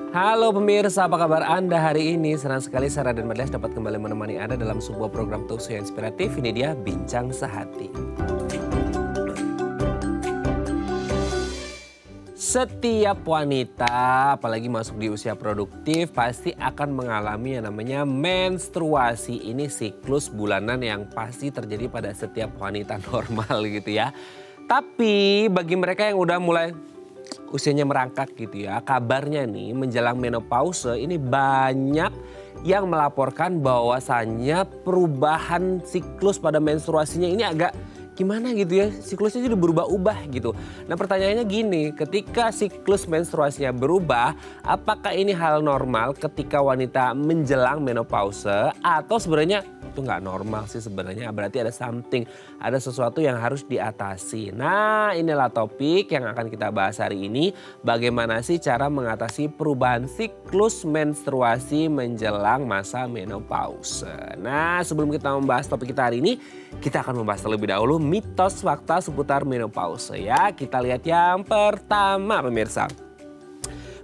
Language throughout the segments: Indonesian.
Halo pemirsa, apa kabar Anda hari ini? Senang sekali Sarah dan Madles dapat kembali menemani Anda dalam sebuah program talkshow yang inspiratif. Ini dia Bincang Sehati. Setiap wanita, apalagi masuk di usia produktif, pasti akan mengalami yang namanya menstruasi. Ini siklus bulanan yang pasti terjadi pada setiap wanita normal gitu ya. Tapi bagi mereka yang udah mulai usianya merangkak gitu ya, kabarnya nih menjelang menopause ini banyak yang melaporkan bahwasannya perubahan siklus pada menstruasinya ini agak gimana gitu ya, siklusnya jadi berubah-ubah gitu. Nah pertanyaannya gini, ketika siklus menstruasinya berubah, apakah ini hal normal ketika wanita menjelang menopause atau sebenarnya itu nggak normal sih sebenarnya, berarti ada something, ada sesuatu yang harus diatasi. Nah inilah topik yang akan kita bahas hari ini, bagaimana sih cara mengatasi perubahan siklus menstruasi menjelang masa menopause. Nah sebelum kita membahas topik kita hari ini, kita akan membahas terlebih dahulu mitos fakta seputar menopause ya. Kita lihat yang pertama pemirsa.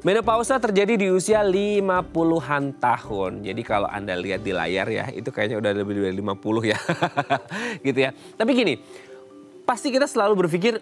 Menopause terjadi di usia 50-an tahun. Jadi kalau Anda lihat di layar ya, itu kayaknya udah lebih dari 50 ya. Gitu ya. Tapi gini, pasti kita selalu berpikir,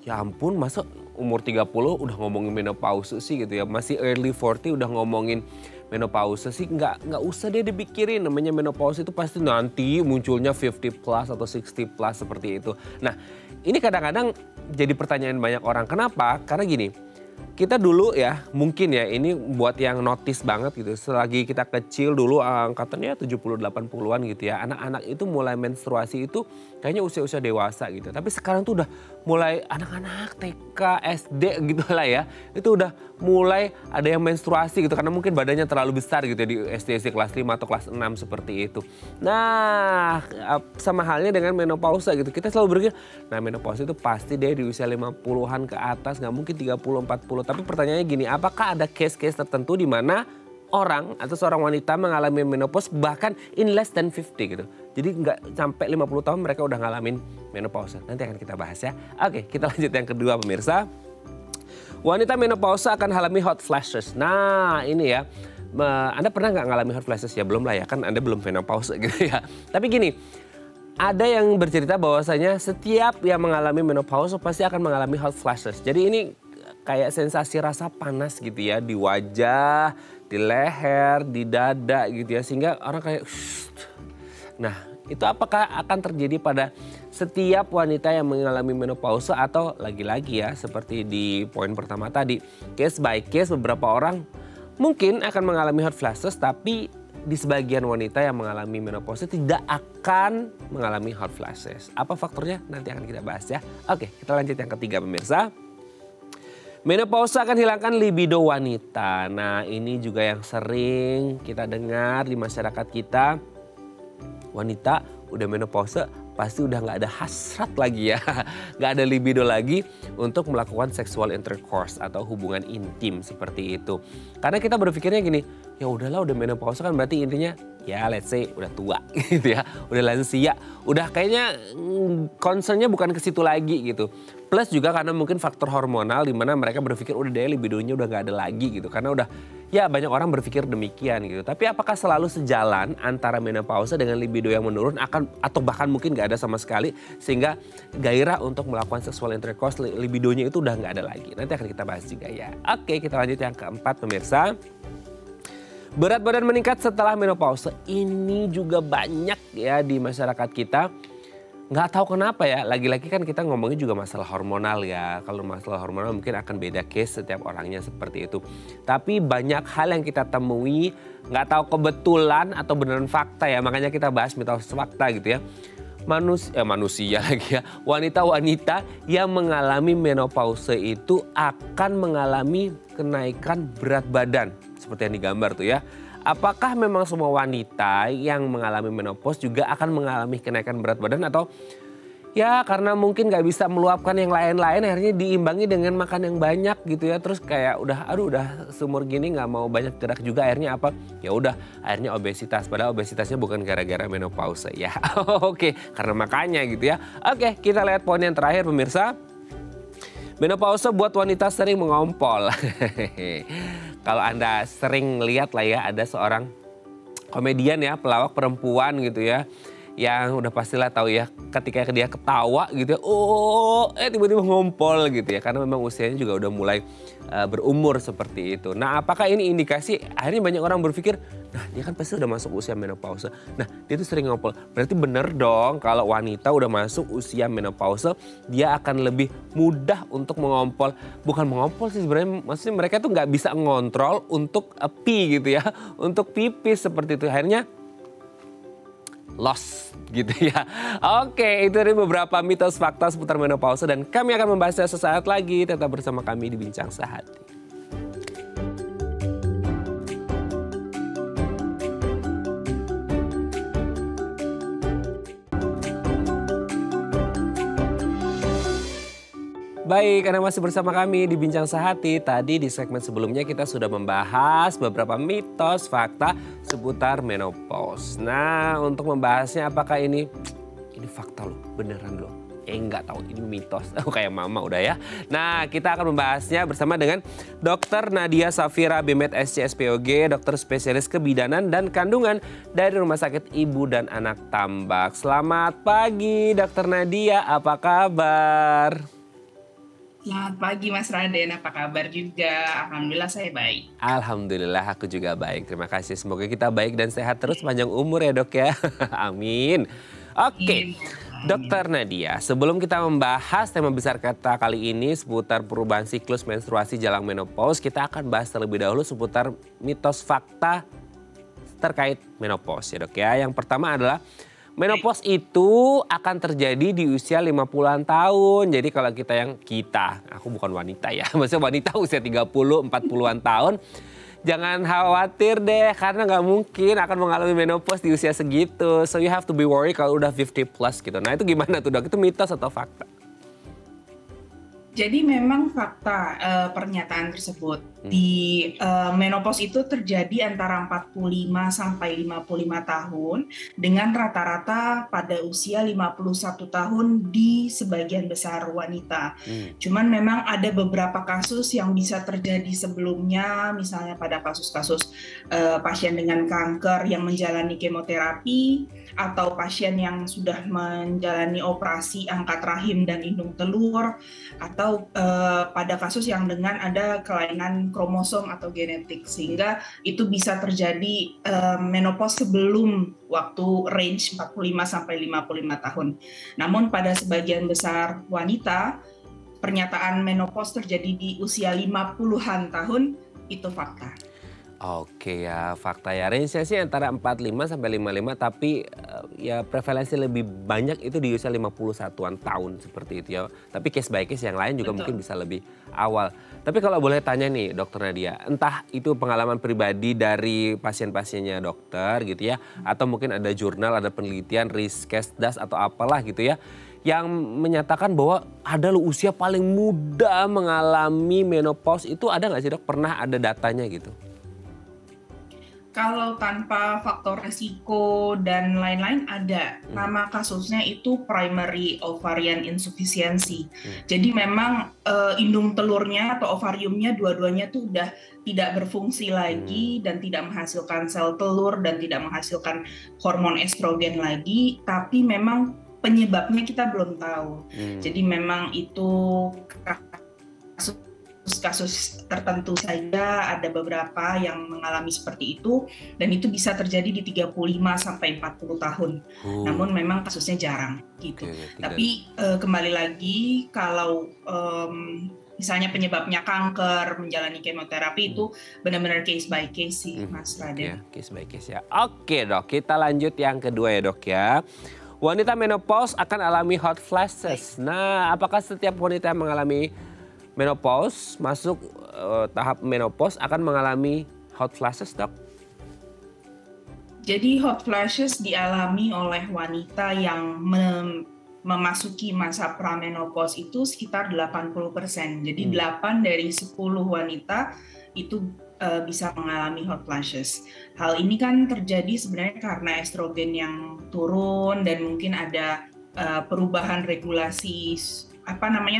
ya ampun masa umur 30 udah ngomongin menopause sih gitu ya. Masih early 40 udah ngomongin menopause sih, nggak usah deh dipikirin. Namanya menopause itu pasti nanti munculnya 50 plus atau 60 plus seperti itu. Nah ini kadang-kadang jadi pertanyaan banyak orang. Kenapa? Karena gini, kita dulu ya mungkin ya ini buat yang notice banget gitu. Selagi kita kecil dulu angkatannya 70-80-an gitu ya. Anak-anak itu mulai menstruasi itu kayaknya usia-usia dewasa gitu. Tapi sekarang tuh udah mulai anak-anak TK, SD gitu lah ya. Itu udah mulai ada yang menstruasi gitu. Karena mungkin badannya terlalu besar gitu ya di SD kelas 5 atau kelas 6 seperti itu. Nah sama halnya dengan menopause gitu. Kita selalu berpikir, nah menopause itu pasti deh di usia 50-an ke atas. Nggak mungkin 30-40. Tapi pertanyaannya gini, apakah ada case-case tertentu di mana orang atau seorang wanita mengalami menopause bahkan in less than 50 gitu. Jadi nggak sampai 50 tahun mereka udah ngalamin menopause. Nanti akan kita bahas ya. Oke, kita lanjut yang kedua pemirsa. Wanita menopause akan alami hot flashes. Nah ini ya, Anda pernah nggak ngalami hot flashes? Ya belum lah ya, kan Anda belum menopause gitu ya. Tapi gini, ada yang bercerita bahwasanya setiap yang mengalami menopause pasti akan mengalami hot flashes. Jadi ini kayak sensasi rasa panas gitu ya di wajah, di leher, di dada gitu ya. Sehingga orang kayak Nah itu apakah akan terjadi pada setiap wanita yang mengalami menopause atau lagi-lagi ya seperti di poin pertama tadi. Case by case beberapa orang mungkin akan mengalami hot flashes tapi di sebagian wanita yang mengalami menopause tidak akan mengalami hot flashes. Apa faktornya? Nanti akan kita bahas ya. Oke kita lanjut yang ketiga pemirsa. Menopause akan hilangkan libido wanita. Nah ini juga yang sering kita dengar di masyarakat kita. Wanita udah menopause pasti udah nggak ada hasrat lagi ya. Nggak ada libido lagi untuk melakukan sexual intercourse atau hubungan intim seperti itu. Karena kita berpikirnya gini, ya udahlah udah menopause kan berarti intinya ya let's say udah tua gitu ya. Udah lansia, udah kayaknya concernnya bukan ke situ lagi gitu. Plus juga karena mungkin faktor hormonal di mana mereka berpikir udah deh libidonya udah nggak ada lagi gitu. Karena udah ya banyak orang berpikir demikian gitu. Tapi apakah selalu sejalan antara menopause dengan libido yang menurun atau bahkan mungkin nggak ada sama sekali sehingga gairah untuk melakukan sexual intercourse libidonya itu udah nggak ada lagi. Nanti akan kita bahas juga ya. Oke kita lanjut yang keempat pemirsa. Berat badan meningkat setelah menopause. Ini juga banyak ya di masyarakat kita. Nggak tahu kenapa ya, lagi-lagi kan kita ngomongin juga masalah hormonal ya. Kalau masalah hormonal mungkin akan beda case setiap orangnya seperti itu. Tapi banyak hal yang kita temui, nggak tahu kebetulan atau beneran fakta ya. Makanya kita bahas mitos fakta gitu ya. Manusia lagi ya. Wanita-wanita yang mengalami menopause itu akan mengalami kenaikan berat badan. Seperti yang digambar tuh ya. Apakah memang semua wanita yang mengalami menopause juga akan mengalami kenaikan berat badan atau ya karena mungkin nggak bisa meluapkan yang lain-lain akhirnya diimbangi dengan makan yang banyak gitu ya. Terus kayak udah seumur gini nggak mau banyak gerak juga akhirnya apa? Ya udah akhirnya obesitas. Padahal obesitasnya bukan gara-gara menopause ya. Oke, karena makanya gitu ya. Oke, kita lihat poin yang terakhir pemirsa. Menopause buat wanita sering mengompol. kalau Anda sering lihat lah ya, ada seorang komedian ya, pelawak perempuan gitu ya, yang udah pastilah tahu ya, ketika dia ketawa gitu ya, tiba-tiba ngompol gitu ya, karena memang usianya juga udah mulai berumur seperti itu. Nah, apakah ini indikasi? Akhirnya banyak orang berpikir, nah dia kan pasti udah masuk usia menopause. Nah, dia tuh sering ngompol. Berarti bener dong kalau wanita udah masuk usia menopause, dia akan lebih mudah untuk mengompol. Bukan mengompol sih sebenarnya, maksudnya mereka tuh nggak bisa ngontrol untuk pee gitu ya, untuk pipis seperti itu. Akhirnya lost gitu ya. Oke, itu dari beberapa mitos fakta seputar menopause dan kami akan membahasnya sesaat lagi. Tetap bersama kami di Bincang Sehati. Baik, Anda masih bersama kami di Bincang Sehati. Tadi di segmen sebelumnya kita sudah membahas beberapa mitos fakta seputar menopause. Nah, untuk membahasnya apakah ini fakta loh, beneran loh. Enggak tahu, ini mitos. Kayak mama udah ya. Nah, kita akan membahasnya bersama dengan Dr. Nadia Safira Bimet SCSPOG, dokter spesialis kebidanan dan kandungan dari Rumah Sakit Ibu dan Anak Tambak. Selamat pagi, Dr. Nadia. Apa kabar? Selamat pagi Mas Raden, apa kabar juga? Alhamdulillah saya baik. Alhamdulillah aku juga baik, terima kasih. Semoga kita baik dan sehat terus panjang umur ya dok ya. Amin. Oke, Dokter Nadia, sebelum kita membahas tema besar kita kali ini seputar perubahan siklus menstruasi jelang menopause, kita akan bahas terlebih dahulu seputar mitos fakta terkait menopause ya dok ya. Yang pertama adalah menopause itu akan terjadi di usia 50-an tahun. Jadi kalau aku bukan wanita ya, maksudnya wanita usia 30, 40-an tahun, jangan khawatir deh karena nggak mungkin akan mengalami menopause di usia segitu. So you have to be worried kalau udah 50 plus gitu. Nah itu gimana tuh dok? Itu mitos atau fakta? Jadi memang fakta pernyataan tersebut di menopause itu terjadi antara 45 sampai 55 tahun dengan rata-rata pada usia 51 tahun di sebagian besar wanita. Cuman memang ada beberapa kasus yang bisa terjadi sebelumnya, misalnya pada kasus-kasus pasien dengan kanker yang menjalani kemoterapi atau pasien yang sudah menjalani operasi angkat rahim dan indung telur, atau pada kasus yang dengan ada kelainan kromosom atau genetik, sehingga itu bisa terjadi menopause sebelum waktu range 45 sampai 55 tahun. Namun pada sebagian besar wanita, pernyataan menopause terjadi di usia 50-an tahun, itu fakta. Oke ya, fakta ya. Range-nya sih antara 45 sampai 55, tapi ya prevalensi lebih banyak itu di usia 51-an tahun seperti itu ya. Tapi case by case yang lain juga mungkin bisa lebih awal. Tapi kalau boleh tanya nih Dokter Nadia, entah itu pengalaman pribadi dari pasien-pasiennya dokter gitu ya, atau mungkin ada jurnal, ada penelitian, Riskesdas atau apalah gitu ya, yang menyatakan bahwa ada loh usia paling muda mengalami menopause, itu ada nggak sih dok? Pernah ada datanya gitu? Kalau tanpa faktor resiko dan lain-lain ada. Nama kasusnya itu primary ovarian insufficiency. Jadi memang indung telurnya atau ovariumnya dua-duanya tuh udah tidak berfungsi lagi dan tidak menghasilkan sel telur dan tidak menghasilkan hormon estrogen lagi, tapi memang penyebabnya kita belum tahu. Jadi memang itu kasus tertentu saja, ada beberapa yang mengalami seperti itu dan itu bisa terjadi di 35 sampai 40 tahun. Namun memang kasusnya jarang gitu. Tapi kembali lagi kalau misalnya penyebabnya kanker, menjalani kemoterapi, itu benar-benar case by case sih Mas Raden. Case by case ya. Oke dok, kita lanjut yang kedua ya dok ya. Wanita menopause akan alami hot flashes. Nah, apakah setiap wanita yang mengalami menopause, masuk tahap menopause akan mengalami hot flashes, dok? Jadi hot flashes dialami oleh wanita yang memasuki masa pramenopause itu sekitar 80%. Jadi 8 dari 10 wanita itu bisa mengalami hot flashes. Hal ini kan terjadi sebenarnya karena estrogen yang turun dan mungkin ada perubahan regulasi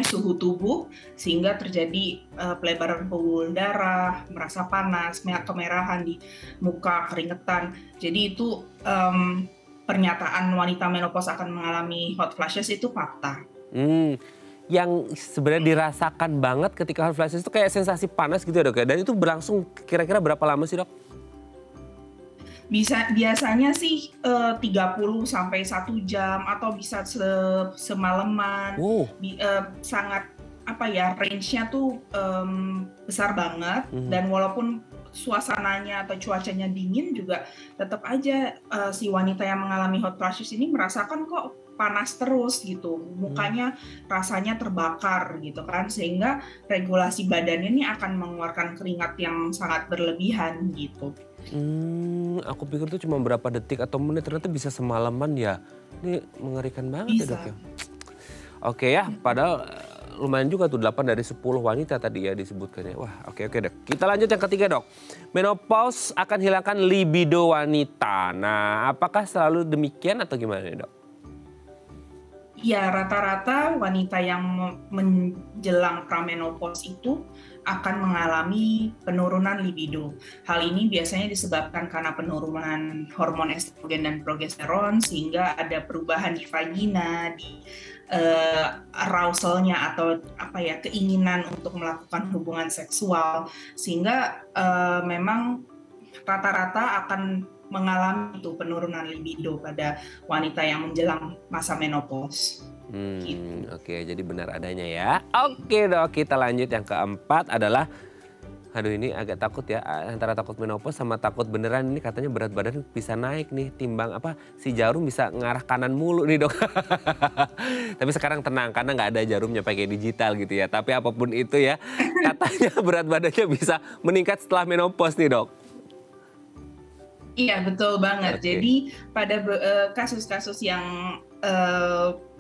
suhu tubuh sehingga terjadi pelebaran pembuluh darah, merasa panas, kemerahan di muka, keringetan. Jadi itu pernyataan wanita menopause akan mengalami hot flashes itu fakta. Yang sebenarnya dirasakan banget ketika hot flashes itu kayak sensasi panas gitu ya dok ya? Dan itu berlangsung kira-kira berapa lama sih dok? Biasanya sih 30 sampai 1 jam atau bisa semalaman. Sangat range-nya tuh besar banget. Dan walaupun suasananya atau cuacanya dingin juga tetap aja si wanita yang mengalami hot flashes ini merasakan kok panas terus gitu, mukanya rasanya terbakar gitu kan, sehingga regulasi badannya ini akan mengeluarkan keringat yang sangat berlebihan gitu. Aku pikir tuh cuma berapa detik atau menit, ternyata bisa semalaman ya. Ini mengerikan banget ya dok ya. Oke ya, padahal lumayan juga tuh 8 dari 10 wanita tadi ya disebutkannya. Wah oke dok. Kita lanjut yang ketiga dok. Menopause akan hilangkan libido wanita. Nah apakah selalu demikian atau gimana nih dok? Ya, rata-rata wanita yang menjelang pramenopause itu akan mengalami penurunan libido. Hal ini biasanya disebabkan karena penurunan hormon estrogen dan progesteron, sehingga ada perubahan di vagina, di arausalnya atau keinginan untuk melakukan hubungan seksual, sehingga memang rata-rata akan mengalami itu penurunan libido pada wanita yang menjelang masa menopause. Gitu. Oke, jadi benar adanya ya. Oke dok, kita lanjut yang keempat adalah, aduh ini agak takut ya, antara takut menopause sama takut beneran ini katanya berat badan bisa naik nih, timbang si jarum bisa ngarah kanan mulu nih dok. Tapi sekarang tenang karena nggak ada jarumnya pakai digital gitu ya. Tapi apapun itu ya, katanya berat badannya bisa meningkat setelah menopause nih dok. Iya betul banget. Jadi pada kasus-kasus yang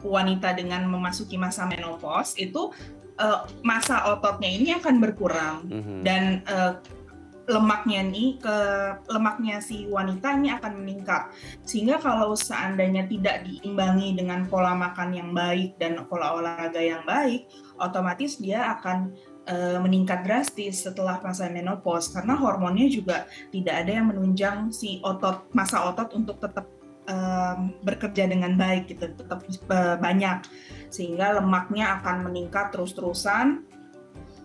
wanita dengan memasuki masa menopause itu masa ototnya ini akan berkurang dan lemaknya si wanita ini akan meningkat, sehingga kalau seandainya tidak diimbangi dengan pola makan yang baik dan pola olahraga yang baik, otomatis dia akan meningkat drastis setelah masa menopause, karena hormonnya juga tidak ada yang menunjang si masa otot untuk tetap bekerja dengan baik gitu, tetap banyak, sehingga lemaknya akan meningkat terus-terusan.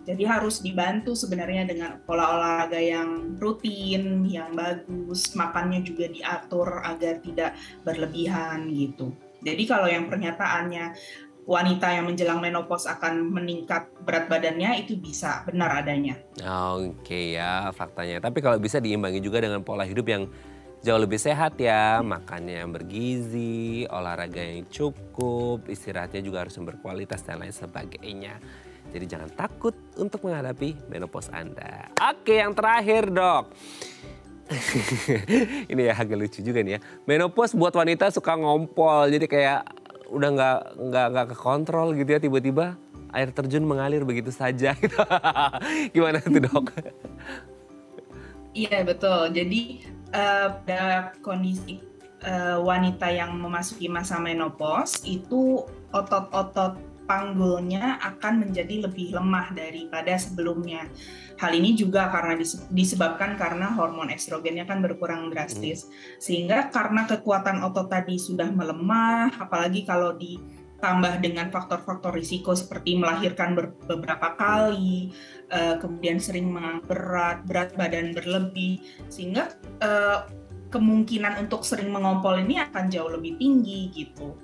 Jadi harus dibantu sebenarnya dengan pola olahraga yang rutin, yang bagus, makannya juga diatur agar tidak berlebihan gitu. Jadi kalau yang pernyataannya wanita yang menjelang menopause akan meningkat berat badannya, itu bisa benar adanya. Oke ya faktanya. Tapi kalau bisa diimbangi juga dengan pola hidup yang jauh lebih sehat ya. Makannya yang bergizi, olahraga yang cukup, istirahatnya juga harus yang berkualitas dan lain sebagainya. Jadi jangan takut untuk menghadapi menopause Anda. Oke yang terakhir dok. Ini ya agak lucu juga nih ya. Menopause buat wanita suka ngompol, jadi kayak udah nggak kekontrol gitu ya, tiba-tiba air terjun mengalir begitu saja. Gimana tuh dok? Iya betul. Jadi pada kondisi wanita yang memasuki masa menopause itu otot-otot panggulnya akan menjadi lebih lemah daripada sebelumnya. Hal ini juga karena disebabkan karena hormon estrogennya kan berkurang drastis. Sehingga karena kekuatan otot tadi sudah melemah, apalagi kalau ditambah dengan faktor-faktor risiko seperti melahirkan beberapa kali, kemudian sering mengangkat berat badan berlebih, sehingga kemungkinan untuk sering mengompol ini akan jauh lebih tinggi gitu.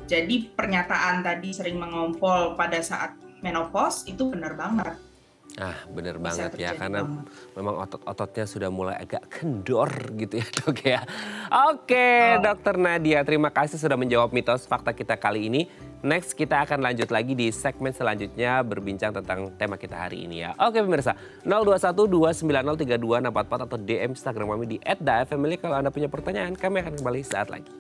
Jadi pernyataan tadi sering mengompol pada saat menopause itu benar banget. Bener banget ya, karena memang otot-ototnya sudah mulai agak kendor gitu ya dok ya. Oke, Dokter Nadia, terima kasih sudah menjawab mitos fakta kita kali ini. Next kita akan lanjut lagi di segmen selanjutnya berbincang tentang tema kita hari ini ya. Oke pemirsa, 021-290-3264 atau DM Instagram kami di @dafamily. Kalau Anda punya pertanyaan, kami akan kembali saat lagi.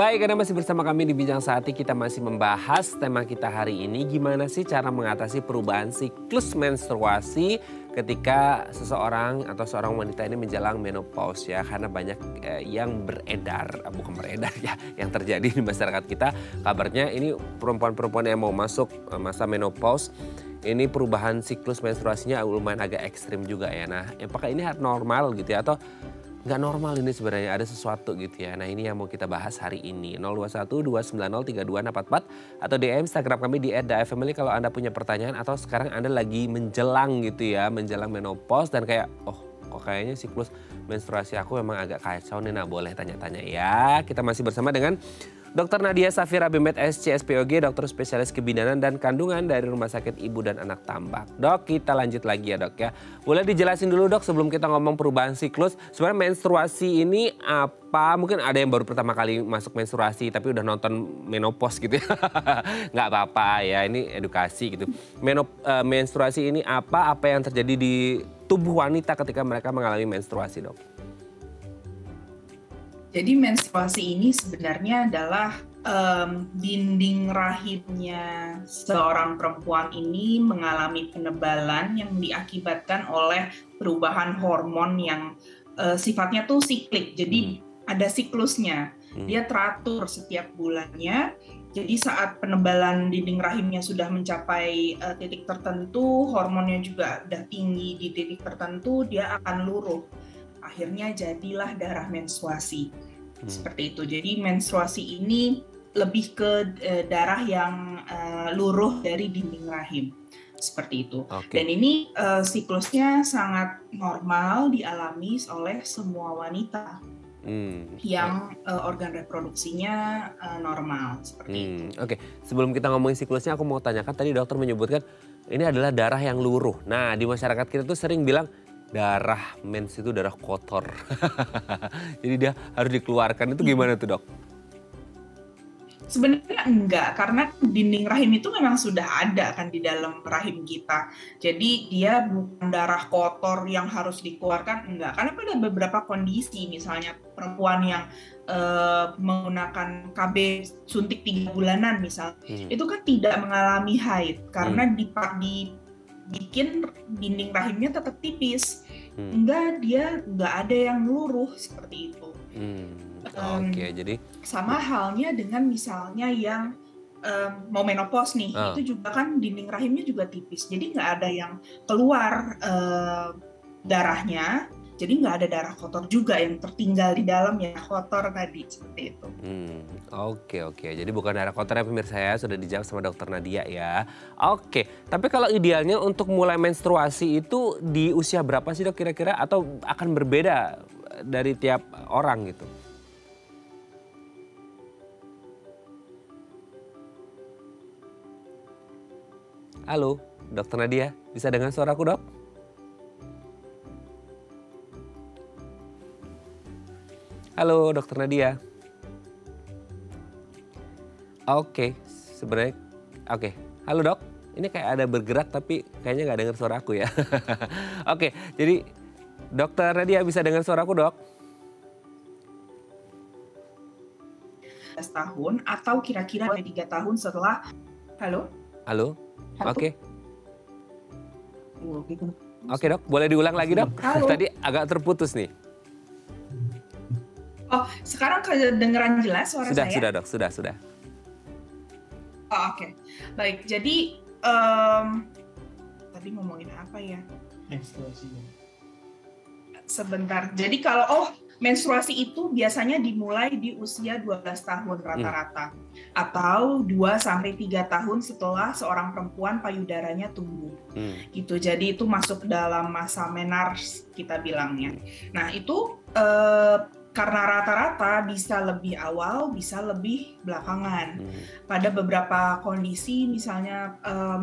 Baik, Anda masih bersama kami di Bincang Sehati. Kita masih membahas tema kita hari ini. Gimana sih cara mengatasi perubahan siklus menstruasi ketika seseorang atau seorang wanita ini menjelang menopause ya. Karena banyak yang beredar, bukan beredar ya, yang terjadi di masyarakat kita. Kabarnya ini perempuan-perempuan yang mau masuk masa menopause, ini perubahan siklus menstruasinya lumayan agak ekstrim juga ya. Nah, apakah ini normal gitu ya atau nggak normal ini sebenarnya, ada sesuatu gitu ya. Nah ini yang mau kita bahas hari ini. 021-290-3244 atau DM Instagram kami di @dafamily kalau Anda punya pertanyaan atau sekarang Anda lagi menjelang gitu ya, menjelang menopause dan kayak kok kayaknya siklus menstruasi aku memang agak kacau nih. Nah boleh tanya-tanya ya. Kita masih bersama dengan Dr. Nadia Safira Bimet SC SPOG, dokter spesialis kebidanan dan kandungan dari Rumah Sakit Ibu dan Anak Tambak. Dok, kita lanjut lagi ya dok ya. Boleh dijelasin dulu dok sebelum kita ngomong perubahan siklus. Sebenarnya menstruasi ini apa? Mungkin ada yang baru pertama kali masuk menstruasi tapi udah nonton menopause gitu ya. Nggak apa-apa ya, ini edukasi gitu. Menstruasi ini apa? Apa yang terjadi di tubuh wanita ketika mereka mengalami menstruasi dok? Jadi menstruasi ini sebenarnya adalah dinding rahimnya seorang perempuan ini mengalami penebalan yang diakibatkan oleh perubahan hormon yang sifatnya tuh siklik. Jadi ada siklusnya, dia teratur setiap bulannya. Jadi saat penebalan dinding rahimnya sudah mencapai titik tertentu, hormonnya juga udah tinggi di titik tertentu, dia akan luruh. Akhirnya jadilah darah menstruasi. Seperti itu. Jadi menstruasi ini lebih ke darah yang luruh dari dinding rahim. Seperti itu. Dan ini siklusnya sangat normal dialami oleh semua wanita yang organ reproduksinya normal. Seperti itu. Oke, sebelum kita ngomongin siklusnya aku mau tanyakan, tadi dokter menyebutkan ini adalah darah yang luruh. Nah di masyarakat kita tuh sering bilang darah mens itu darah kotor. Jadi dia harus dikeluarkan. Itu gimana tuh dok? Sebenarnya enggak, karena dinding rahim itu memang sudah ada kan di dalam rahim kita. Jadi dia bukan darah kotor yang harus dikeluarkan, enggak. Karena pada beberapa kondisi, misalnya perempuan yang menggunakan KB suntik 3 bulanan misalnya, itu kan tidak mengalami haid karena bikin dinding rahimnya tetap tipis. Dia nggak ada yang luruh seperti itu. Jadi sama halnya dengan misalnya yang mau menopause nih, itu juga kan dinding rahimnya juga tipis. Jadi nggak ada yang keluar darahnya. Jadi nggak ada darah kotor juga yang tertinggal di dalam ya kotor tadi seperti itu. Oke. Jadi bukan darah kotor ya pemirsa ya, sudah dijawab sama dokter Nadia ya. Oke, tapi kalau idealnya untuk mulai menstruasi itu di usia berapa sih dok kira-kira? Atau akan berbeda dari tiap orang gitu? Halo, dokter Nadia, bisa dengar suaraku dok? Halo, dokter Nadia. Oke. Halo dok, ini kayak ada bergerak tapi kayaknya nggak dengar suara aku ya. Oke, jadi dokter Nadia bisa dengar suaraku dok? 10 tahun atau kira-kira 3 tahun setelah. Halo? Oke. Oke dok, boleh diulang lagi dok? Tadi agak terputus nih. Sekarang kedengeran jelas suara saya? Sudah dok, sudah. Oke. Baik, jadi tadi ngomongin apa ya? Menstruasi. Sebentar. Jadi kalau menstruasi itu biasanya dimulai di usia 12 tahun rata-rata. Atau 2-3 tahun setelah seorang perempuan payudaranya tumbuh. Gitu. Jadi itu masuk dalam masa menarche kita bilangnya. Nah itu karena rata-rata bisa lebih awal, bisa lebih belakangan. Pada beberapa kondisi, misalnya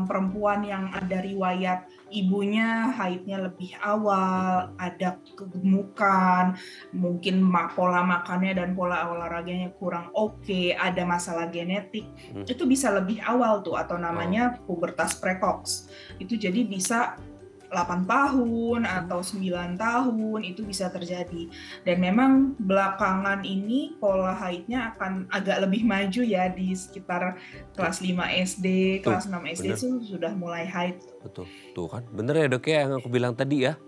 perempuan yang ada riwayat ibunya haidnya lebih awal, ada kegemukan, mungkin pola makannya dan pola olahraganya kurang oke, ada masalah genetik, itu bisa lebih awal tuh, atau namanya pubertas precox. Itu jadi bisa 8 tahun atau 9 tahun itu bisa terjadi. Dan memang belakangan ini pola haidnya akan agak lebih maju ya di sekitar kelas 5 SD, Tuh, kelas 6 SD bener. itu sudah mulai haid. Betul, tuh kan bener ya dok ya yang aku bilang tadi ya.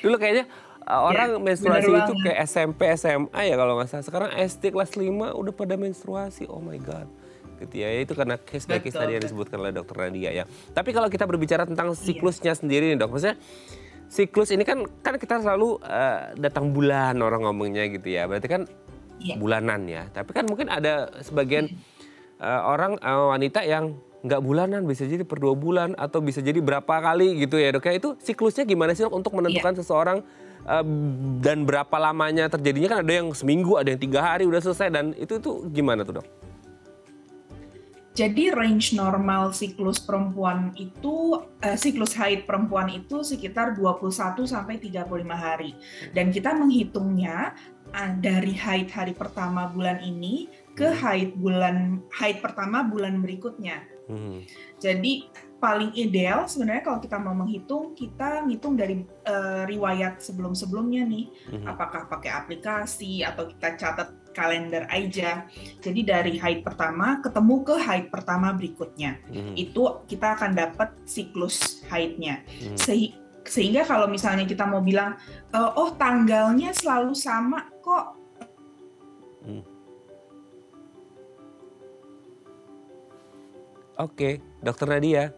Dulu kayaknya orang Ya, bener menstruasi itu banget. kayak SMP, SMA ya kalau nggak salah. Sekarang SD kelas 5 udah pada menstruasi, oh my god. Gitu ya, itu karena case by case tadi yang disebutkan oleh dokter Nadia ya. Tapi kalau kita berbicara tentang siklusnya sendiri nih dok, maksudnya siklus ini kan kita selalu datang bulan orang ngomongnya gitu ya. Berarti kan bulanan ya. Tapi kan mungkin ada sebagian orang wanita yang nggak bulanan, bisa jadi per 2 bulan atau bisa jadi berapa kali gitu ya dok ya. Itu siklusnya gimana sih dok untuk menentukan seseorang dan berapa lamanya terjadinya? Kan ada yang seminggu, ada yang 3 hari udah selesai, dan itu gimana tuh dok? Jadi range normal siklus perempuan itu, siklus haid perempuan itu sekitar 21 sampai 35 hari. Dan kita menghitungnya dari haid hari pertama bulan ini ke haid pertama bulan berikutnya. Jadi paling ideal sebenarnya kalau kita mau menghitung, kita ngitung dari riwayat sebelum-sebelumnya nih. Apakah pakai aplikasi atau kita catat kalender aja. Jadi dari haid pertama ketemu ke haid pertama berikutnya. Itu kita akan dapat siklus haidnya. Sehingga kalau misalnya kita mau bilang, oh tanggalnya selalu sama kok. Oke, dokter Nadia.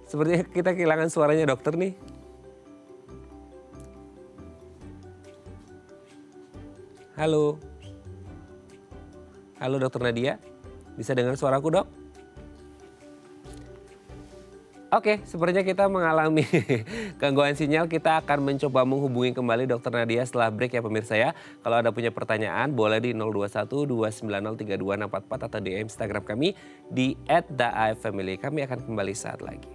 Sepertinya kita kehilangan suaranya dokter nih. Halo. Halo dokter Nadia, bisa dengar suaraku dok? Oke, sepertinya kita mengalami gangguan sinyal. Kita akan mencoba menghubungi kembali dokter Nadia setelah break ya pemirsa ya. Kalau ada punya pertanyaan boleh di 021 290 3244 atau di Instagram kami di @daifamily. Kami akan kembali saat lagi.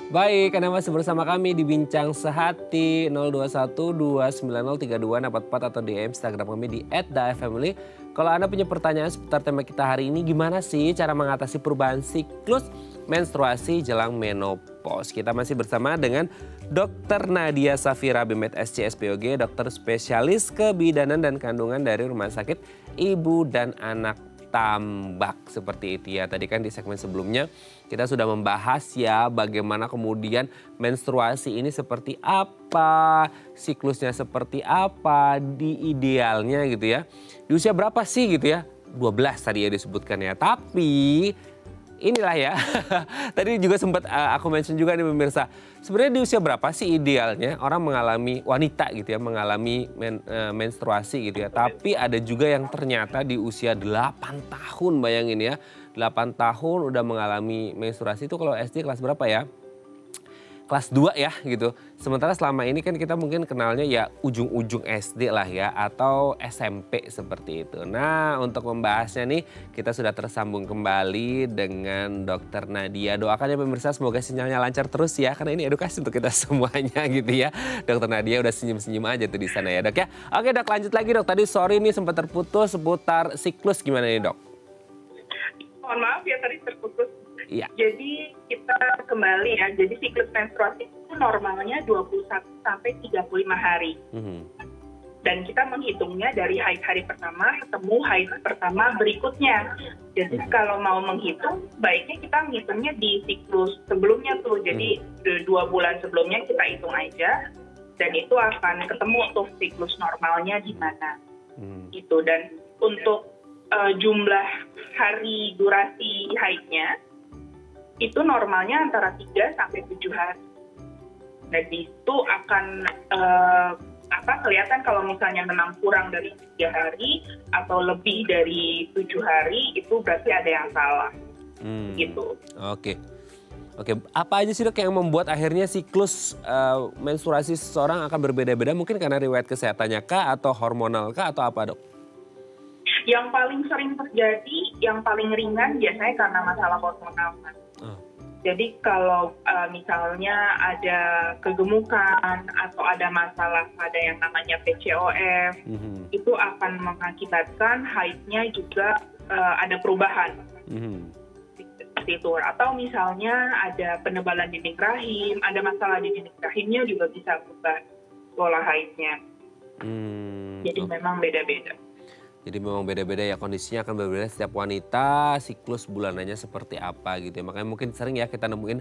Baik, Anda masih bersama kami di Bincang Sehati 021 290 3244 atau di Instagram kami di @daifamily. Kalau Anda punya pertanyaan seputar tema kita hari ini, gimana sih cara mengatasi perubahan siklus menstruasi jelang menopause? Kita masih bersama dengan Dr. Nadia Safira Bimet SC SPOG, dokter spesialis kebidanan dan kandungan dari Rumah Sakit Ibu dan Anak Tambak, seperti itu ya. Tadi kan di segmen sebelumnya kita sudah membahas ya bagaimana kemudian menstruasi ini seperti apa, siklusnya seperti apa, di idealnya gitu ya. Di usia berapa sih gitu ya? 12 tadi ya disebutkan ya. Tapi inilah ya, tadi juga sempat aku mention juga nih pemirsa. Sebenarnya di usia berapa sih idealnya orang mengalami, wanita gitu ya, mengalami menstruasi gitu ya. Tapi ada juga yang ternyata di usia 8 tahun, bayangin ya. 8 tahun udah mengalami menstruasi. Itu kalau SD kelas berapa ya? Kelas 2 ya gitu. Sementara selama ini kan kita mungkin kenalnya ya ujung-ujung SD lah ya, atau SMP seperti itu. Nah, untuk membahasnya nih kita sudah tersambung kembali dengan Dokter Nadia. Doakan ya pemirsa semoga sinyalnya lancar terus ya, karena ini edukasi untuk kita semuanya gitu ya. Dokter Nadia udah senyum-senyum aja tuh di sana ya dok ya. Oke dok, lanjut lagi dok. Tadi sorry nih sempat terputus seputar siklus, gimana nih dok? Mohon maaf ya tadi terputus. Iya. Jadi kita kembali ya, jadi siklus menstruasi itu normalnya 21 sampai 35 hari. Dan kita menghitungnya dari haid hari pertama ketemu haid pertama berikutnya. Jadi kalau mau menghitung, baiknya kita menghitungnya di siklus sebelumnya tuh. Jadi 2 bulan sebelumnya kita hitung aja, dan itu akan ketemu tuh siklus normalnya di mana. Gitu. Dan untuk jumlah hari durasi haidnya, itu normalnya antara 3 sampai 7 hari. Dan itu akan kelihatan kalau misalnya memang kurang dari 3 hari atau lebih dari 7 hari, itu berarti ada yang salah. Gitu. Oke, apa aja sih dok yang membuat akhirnya siklus menstruasi seseorang akan berbeda-beda? Mungkin karena riwayat kesehatannya kah, atau hormonal kah, atau apa dok? Yang paling sering terjadi, yang paling ringan biasanya karena masalah hormonal. Jadi kalau misalnya ada kegemukan atau ada masalah pada yang namanya PCOS, itu akan mengakibatkan haidnya juga ada perubahan. Seperti itu. Atau misalnya ada penebalan dinding rahim, ada masalah di dinding rahimnya juga bisa berubah pola haidnya. Jadi memang beda-beda. Jadi memang beda-beda ya, kondisinya akan berbeda setiap wanita, siklus bulanannya seperti apa gitu ya. Makanya mungkin sering ya kita nemuin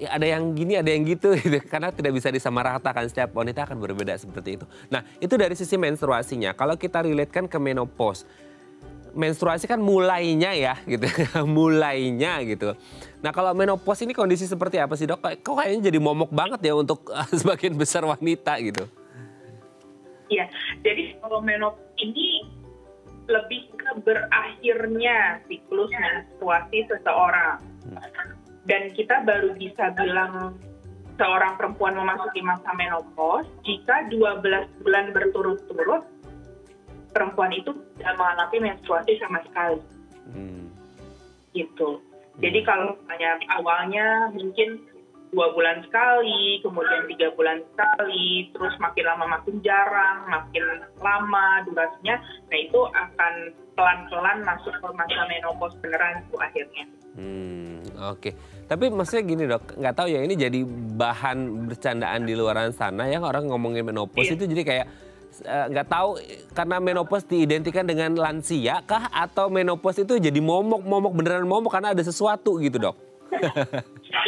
ya ada yang gini, ada yang gitu gitu. Karena tidak bisa disamaratakan, setiap wanita akan berbeda seperti itu. Nah, itu dari sisi menstruasinya. Kalau kita relatekan ke menopause, menstruasi kan mulainya ya gitu, mulainya gitu. Nah, kalau menopause ini kondisi seperti apa sih, Dok? Kok kayaknya jadi momok banget ya untuk sebagian besar wanita gitu. Iya, jadi kalau menopause ini lebih ke berakhirnya siklus menstruasi seseorang. Dan kita baru bisa bilang seorang perempuan memasuki masa menopause jika 12 bulan berturut-turut perempuan itu tidak mengalami menstruasi sama sekali. Gitu. Jadi kalau misalnya awalnya mungkin 2 bulan sekali, kemudian 3 bulan sekali, terus makin lama makin jarang, makin lama durasinya, nah itu akan pelan-pelan masuk ke masa menopause beneran itu akhirnya. Oke. Tapi maksudnya gini, Dok, nggak tahu ya ini jadi bahan bercandaan di luaran sana ya, orang ngomongin menopause itu jadi kayak nggak tahu karena menopause diidentikan dengan lansia kah atau menopause itu jadi momok beneran momok karena ada sesuatu gitu, Dok.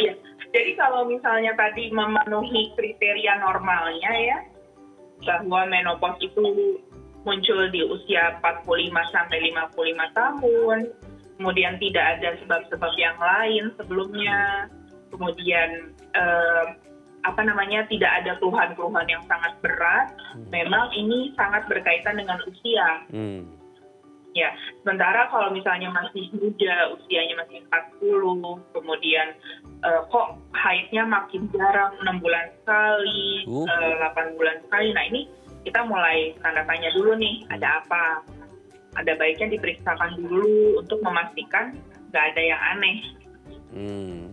Iya. Jadi kalau misalnya tadi memenuhi kriteria normalnya ya, bahwa menopause itu muncul di usia 45 sampai 55 tahun, kemudian tidak ada sebab-sebab yang lain sebelumnya, kemudian tidak ada keluhan-keluhan yang sangat berat, memang ini sangat berkaitan dengan usia. Ya, sementara kalau misalnya masih muda, usianya masih 40, kemudian kok haidnya makin jarang, 6 bulan sekali, 8 bulan sekali. Nah ini kita mulai tanda tanya dulu nih, ada apa? Ada baiknya diperiksakan dulu untuk memastikan nggak ada yang aneh.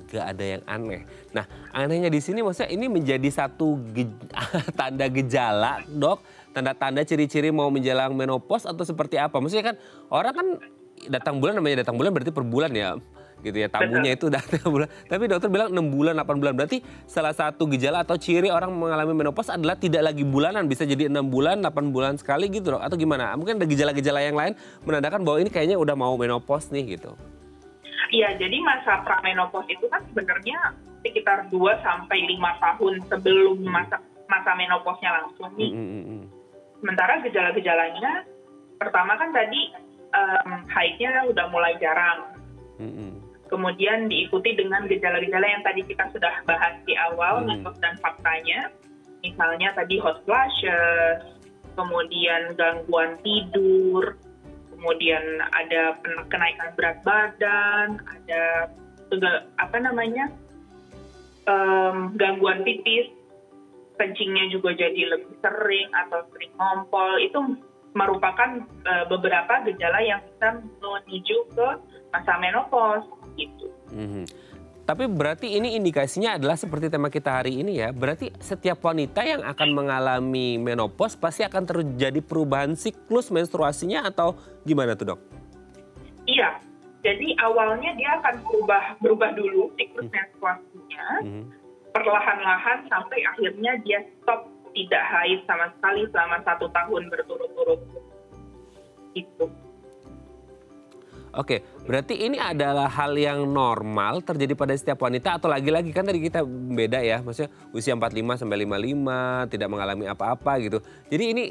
Nggak ada yang aneh. Nah, anehnya di sini maksudnya ini menjadi satu tanda gejala, Dok? Tanda-tanda ciri-ciri mau menjelang menopause atau seperti apa? Maksudnya kan orang kan datang bulan, namanya datang bulan berarti per bulan ya. Gitu ya, tamunya itu datang bulan. Tapi dokter bilang 6 bulan, 8 bulan. Berarti salah satu gejala atau ciri orang mengalami menopause adalah tidak lagi bulanan. Bisa jadi 6 bulan, 8 bulan sekali gitu, Dok. Atau gimana? Mungkin ada gejala-gejala yang lain menandakan bahwa ini kayaknya udah mau menopause nih gitu. Iya, jadi masa pramenopause itu kan sebenarnya sekitar 2 sampai 5 tahun sebelum masa menopause-nya langsung nih. Sementara gejala-gejalanya, pertama kan tadi haidnya udah mulai jarang. Kemudian diikuti dengan gejala-gejala yang tadi kita sudah bahas di awal, mitos dan faktanya. Misalnya tadi hot flashes, kemudian gangguan tidur, kemudian ada kenaikan berat badan, ada gangguan pipis, kencingnya juga jadi lebih sering atau sering ngompol. Itu merupakan beberapa gejala yang bisa menuju ke masa menopause gitu. Tapi berarti ini indikasinya adalah seperti tema kita hari ini ya. Berarti setiap wanita yang akan mengalami menopause pasti akan terjadi perubahan siklus menstruasinya atau gimana tuh, Dok? Iya. Jadi awalnya dia akan berubah dulu siklus menstruasinya. Perlahan-lahan sampai akhirnya dia stop, tidak haid sama sekali selama 1 tahun berturut-turut. Gitu. Oke, berarti ini adalah hal yang normal terjadi pada setiap wanita atau lagi-lagi kan tadi kita beda ya, maksudnya usia 45 sampai 55 tidak mengalami apa-apa gitu. Jadi ini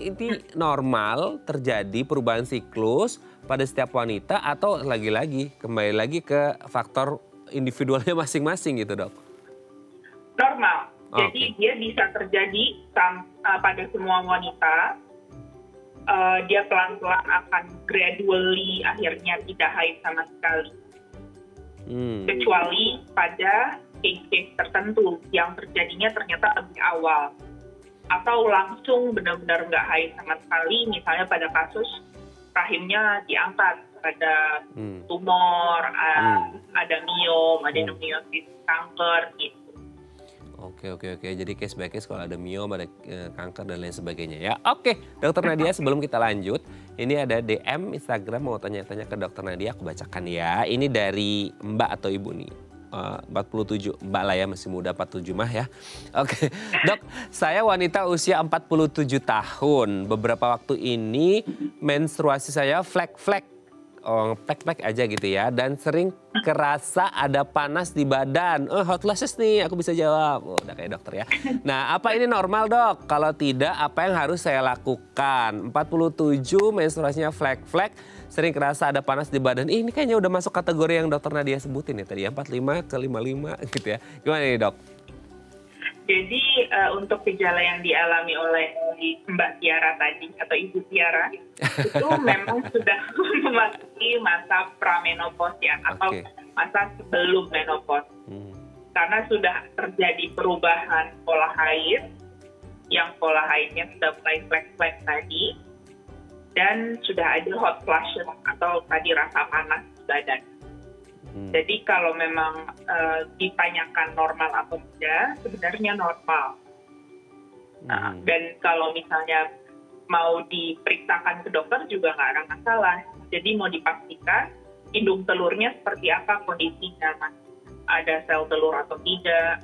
normal terjadi perubahan siklus pada setiap wanita atau lagi-lagi kembali lagi ke faktor individualnya masing-masing gitu, Dok? Normal. Jadi dia bisa terjadi pada semua wanita. Dia pelan-pelan akan gradually akhirnya tidak haid sama sekali. Kecuali pada case-case tertentu yang terjadinya ternyata lebih awal. Atau langsung benar-benar nggak haid sama sekali, misalnya pada kasus rahimnya diangkat pada tumor, ada miom, adenomyosis, kanker gitu. Oke. Jadi case by case kalau ada miom, ada kanker dan lain sebagainya ya. Oke, Dokter Nadia, sebelum kita lanjut, ini ada DM Instagram mau tanya-tanya ke Dokter Nadia, aku bacakan ya. Ini dari Mbak atau Ibu nih. 47, Mbak lah ya, masih muda, 47 mah ya. Oke, Dok, saya wanita usia 47 tahun. Beberapa waktu ini menstruasi saya flek-flek. Plek-plek aja gitu ya, dan sering kerasa ada panas di badan. Hot flashes nih, aku bisa jawab. Udah kayak dokter ya. Nah, apa ini normal, Dok? Kalau tidak, apa yang harus saya lakukan? 47, menstruasinya flek-flek, sering kerasa ada panas di badan. Ini kayaknya udah masuk kategori yang Dokter Nadia sebutin ya tadi, 45 ke 55 gitu ya. Gimana nih, Dok? Jadi untuk gejala yang dialami oleh Mbak Tiara tadi atau Ibu Tiara itu memang sudah memasuki masa pramenopause ya, atau masa sebelum menopause. Karena sudah terjadi perubahan pola haid, yang pola haidnya sudah mulai flek-flek tadi, dan sudah ada hot flashes atau tadi rasa panas di badan. Jadi kalau memang ditanyakan normal atau tidak, sebenarnya normal. Nah, dan kalau misalnya mau diperiksakan ke dokter juga nggak ada masalah. Jadi mau dipastikan indung telurnya seperti apa kondisinya, ada sel telur atau tidak,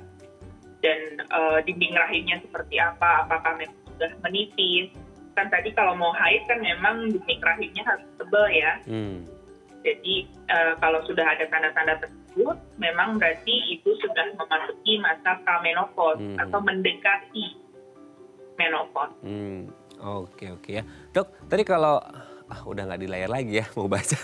dan dinding rahimnya seperti apa, apakah memang sudah menipis. Kan tadi kalau mau haid kan memang dinding rahimnya harus tebal ya. Jadi kalau sudah ada tanda-tanda tersebut, memang berarti itu sudah memasuki masa pramenopause atau mendekati menopause. Oke ya. Dok, tadi kalau udah nggak di layar lagi ya, mau baca.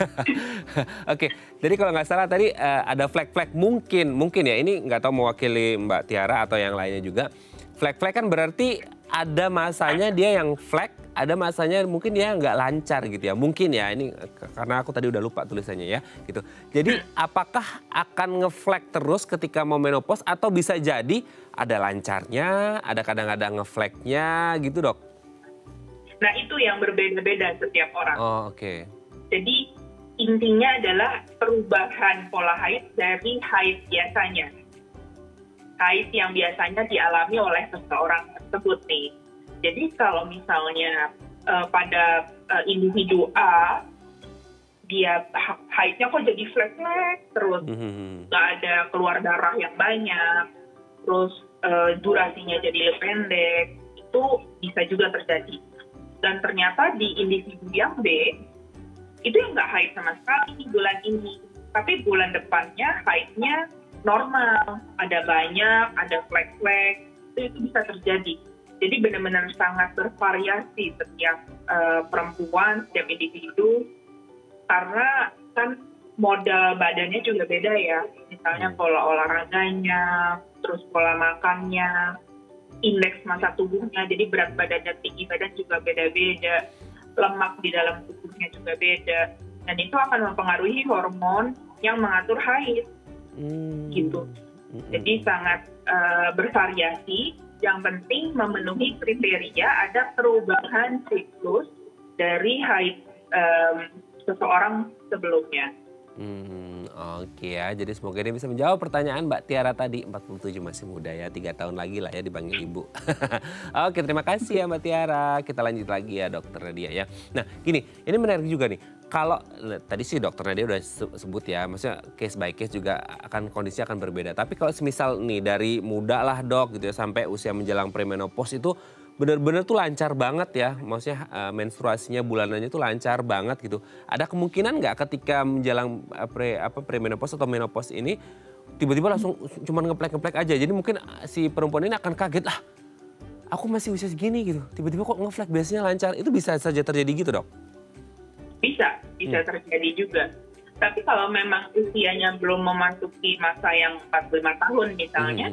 Oke, jadi kalau nggak salah tadi ada flek-flek mungkin ya, ini nggak tahu mewakili Mbak Tiara atau yang lainnya juga. Flek-flek kan berarti ada masanya dia yang flek, ada masanya mungkin dia nggak lancar gitu ya. Mungkin ya, ini karena aku tadi udah lupa tulisannya ya gitu. Jadi apakah akan ngeflek terus ketika mau menopause atau bisa jadi ada lancarnya, ada kadang-kadang ngefleknya gitu, Dok? Nah, itu yang berbeda-beda setiap orang. Oke. Jadi intinya adalah perubahan pola haid dari haid biasanya. Haid yang biasanya dialami oleh seseorang tersebut nih. Jadi kalau misalnya pada individu A, dia haidnya kok jadi flek-flek terus, nggak ada keluar darah yang banyak, terus durasinya jadi lebih pendek, itu bisa juga terjadi. Dan ternyata di individu yang B, itu yang nggak haid sama sekali di bulan ini. Tapi bulan depannya haidnya normal, ada banyak, ada flek-flek, itu bisa terjadi. Jadi benar-benar sangat bervariasi setiap perempuan, setiap individu, karena kan modal badannya juga beda ya. Misalnya pola olahraganya, terus pola makannya, indeks massa tubuhnya, jadi berat badannya, tinggi badan juga beda-beda, lemak di dalam tubuhnya juga beda. Dan itu akan mempengaruhi hormon yang mengatur haid. Gitu. Jadi sangat bervariasi. Yang penting memenuhi kriteria ada perubahan siklus dari haid seseorang sebelumnya. Oke ya, jadi semoga ini bisa menjawab pertanyaan Mbak Tiara tadi. 47 masih muda ya, 3 tahun lagi lah ya dipanggil ibu. Oke, terima kasih ya Mbak Tiara. Kita lanjut lagi ya Dokter Nadia ya. Nah gini, ini menarik juga nih. Kalau tadi sih Dokter Nadia udah sebut ya, maksudnya case by case juga kondisinya akan berbeda. Tapi kalau semisal nih dari muda lah Dok gitu ya, sampai usia menjelang premenopause itu benar-benar tuh lancar banget ya, maksudnya menstruasinya bulanannya tuh lancar banget gitu. Ada kemungkinan nggak ketika menjelang premenopause atau menopause ini tiba-tiba langsung cuma ngeplek-ngeplek aja. Jadi mungkin si perempuan ini akan kaget, aku masih usia segini gitu, tiba-tiba kok ngeflek biasanya lancar. Itu bisa saja terjadi gitu Dok? Bisa terjadi juga. Tapi kalau memang usianya belum memasuki masa yang 45 tahun misalnya,